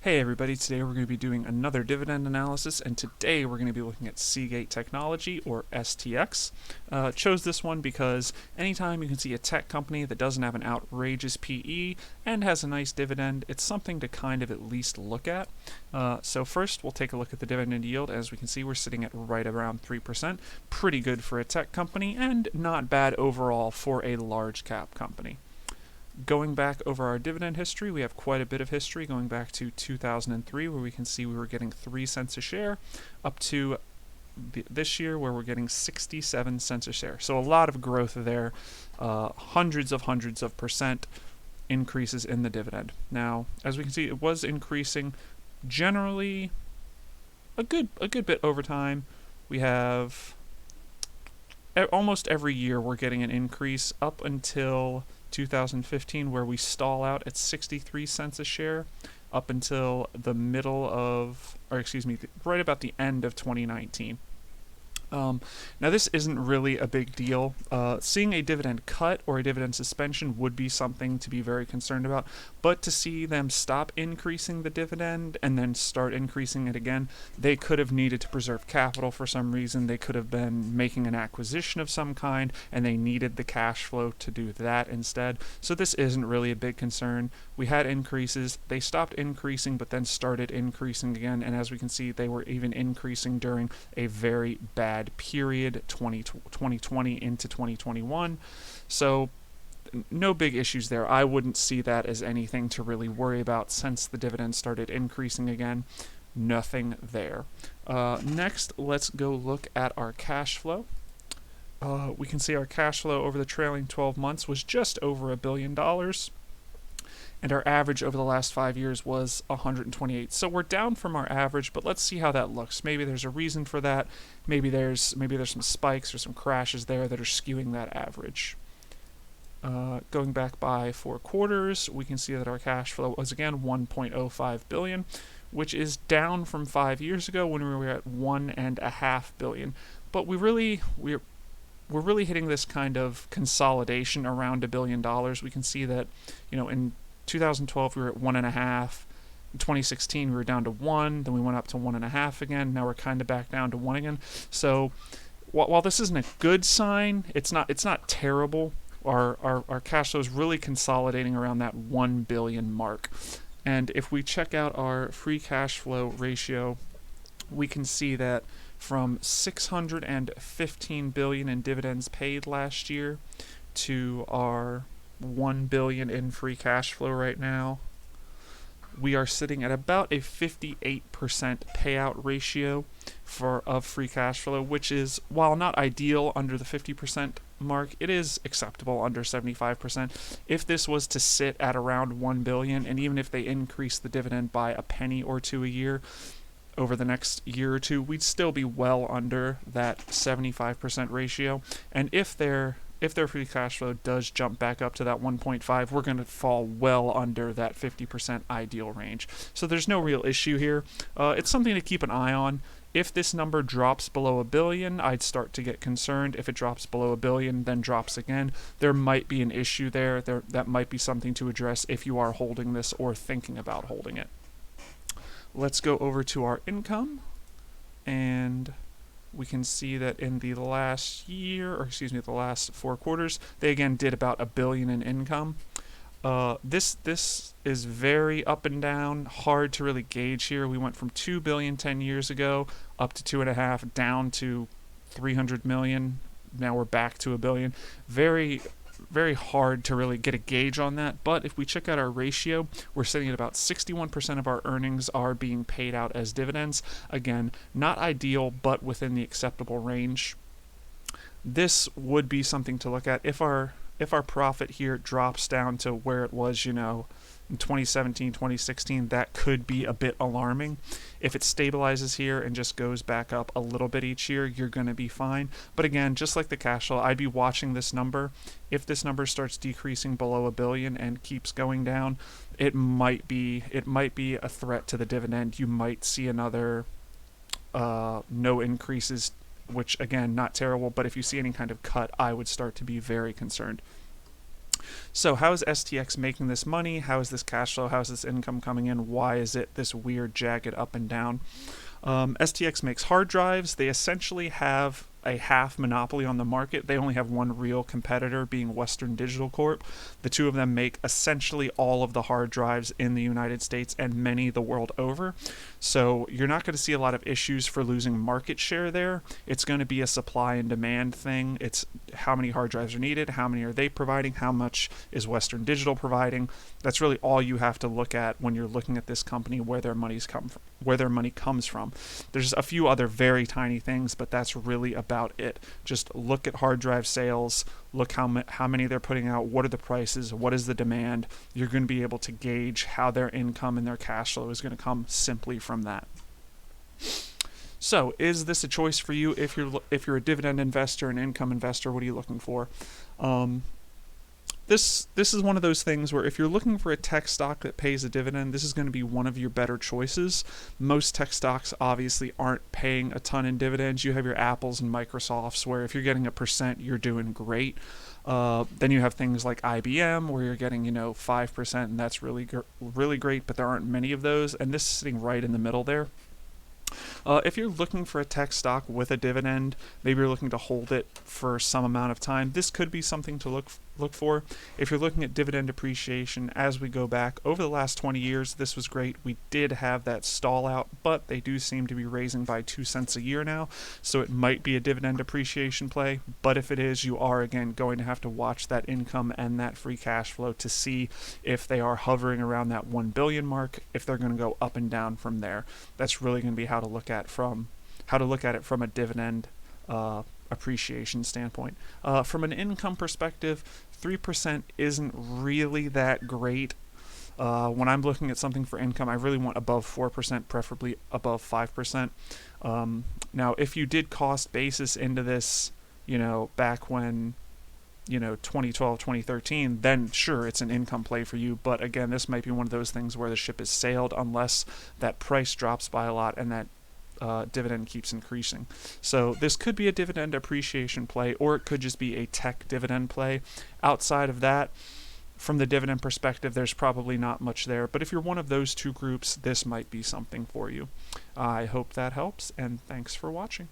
Hey everybody, today we're going to be doing another dividend analysis, and today we're going to be looking at Seagate Technology, or STX. Chose this one because anytime you can see a tech company that doesn't have an outrageous PE and has a nice dividend, it's something to kind of at least look at. So first we'll take a look at the dividend yield. As we can see, we're sitting at right around 3%. Pretty good for a tech company and not bad overall for a large cap company. Going back over our dividend history, we have quite a bit of history going back to 2003, where we can see we were getting 3 cents a share, up to this year where we're getting 67 cents a share. So a lot of growth there, hundreds of percent increases in the dividend. Now, as we can see, it was increasing generally a good bit over time. We have almost every year we're getting an increase up until 2015, where we stall out at 63 cents a share up until the middle of, or excuse me, right about the end of 2019. Now this isn't really a big deal. Seeing a dividend cut or a dividend suspension would be something to be very concerned about, but to see them stop increasing the dividend and then start increasing it again, they could have needed to preserve capital for some reason. They could have been making an acquisition of some kind and they needed the cash flow to do that instead. So this isn't really a big concern. We had increases, they stopped increasing but then started increasing again, and as we can see, they were even increasing during a very bad period, 2020 into 2021. So no big issues there. I wouldn't see that as anything to really worry about since the dividend started increasing again. Nothing there. Next, let's go look at our cash flow. We can see our cash flow over the trailing 12 months was just over $1 billion. And our average over the last 5 years was 128. So we're down from our average, but let's see how that looks. Maybe there's a reason for that. Maybe there's some spikes or some crashes there that are skewing that average. Going back by 4 quarters, we can see that our cash flow was again 1.05 billion, which is down from 5 years ago when we were at 1.5 billion. But we're really hitting this kind of consolidation around $1 billion. We can see that, in 2012 we were at 1.5. In 2016 we were down to 1. Then we went up to 1.5 again. Now we're kind of back down to 1 again. So while this isn't a good sign, it's not terrible. Our cash flow is really consolidating around that 1 billion mark. And if we check out our free cash flow ratio, we can see that from 615 billion in dividends paid last year to our 1 billion in free cash flow right now, we are sitting at about a 58% payout ratio of free cash flow, which is, while not ideal under the 50% mark, it is acceptable under 75%. If this was to sit at around 1 billion, and even if they increase the dividend by a penny or two a year over the next year or two, we'd still be well under that 75% ratio. And if their free cash flow does jump back up to that 1.5, we're going to fall well under that 50% ideal range. So there's no real issue here. It's something to keep an eye on. If this number drops below 1 billion, I'd start to get concerned. If it drops below 1 billion, then drops again, there might be an issue there. That might be something to address if you are holding this or thinking about holding it. Let's go over to our income, and we can see that in the last year, or excuse me, the last 4 quarters, they again did about 1 billion in income. This is very up and down, hard to really gauge here. We went from 2 billion 10 years ago up to 2.5, down to 300 million. Now we're back to 1 billion. Very hard to really get a gauge on that, but if we check out our ratio, we're sitting at about 61% of our earnings are being paid out as dividends. Again, not ideal, but within the acceptable range. This would be something to look at. If our profit here drops down to where it was, in 2017, 2016, that could be a bit alarming. If it stabilizes here and just goes back up a little bit each year, you're going to be fine. But again, just like the cash flow, I'd be watching this number. If this number starts decreasing below 1 billion and keeps going down, it might be a threat to the dividend. You might see another no increases, which again, not terrible, but if you see any kind of cut, I would start to be very concerned. So how is STX making this money? How is this cash flow? How is this income coming in? Why is it this weird jagged up and down? STX makes hard drives. They essentially have a half monopoly on the market. They only have one real competitor, being Western Digital Corp. The two of them make essentially all of the hard drives in the United States and many the world over. So you're not going to see a lot of issues for losing market share there. It's going to be a supply and demand thing. It's how many hard drives are needed, how many are they providing, how much is Western Digital providing. That's really all you have to look at when you're looking at this company, where their money comes from. There's a few other very tiny things, but that's really about it. Just look at hard drive sales, look how many they're putting out, what are the prices, what is the demand. You're going to be able to gauge how their income and their cash flow is going to come simply from that. So, is this a choice for you if you're a dividend investor, an income investor? What are you looking for? This is one of those things where if you're looking for a tech stock that pays a dividend, this is going to be one of your better choices. Most tech stocks obviously aren't paying a ton in dividends. You have your Apples and Microsofts, where if you're getting 1%, you're doing great. Then you have things like IBM, where you're getting 5%, and that's really great. But there aren't many of those, and this is sitting right in the middle there. If you're looking for a tech stock with a dividend, maybe you're looking to hold it for some amount of time, this could be something to look for. If you're looking at dividend appreciation, as we go back over the last 20 years, this was great. We did have that stall out, but they do seem to be raising by 2 cents a year now, so it might be a dividend appreciation play. But if it is, you are again going to have to watch that income and that free cash flow to see if they are hovering around that 1 billion mark, if they're going to go up and down from there. That's really going to be how to look at it from a dividend appreciation standpoint. From an income perspective, 3% isn't really that great. When I'm looking at something for income, I really want above 4%, preferably above 5%. Now, if you did cost basis into this, back when 2012, 2013, then sure, it's an income play for you. But again, this might be one of those things where the ship has sailed unless that price drops by a lot and that dividend keeps increasing. So this could be a dividend appreciation play, or it could just be a tech dividend play. Outside of that, from the dividend perspective, there's probably not much there. But if you're one of those two groups, this might be something for you. I hope that helps, and thanks for watching.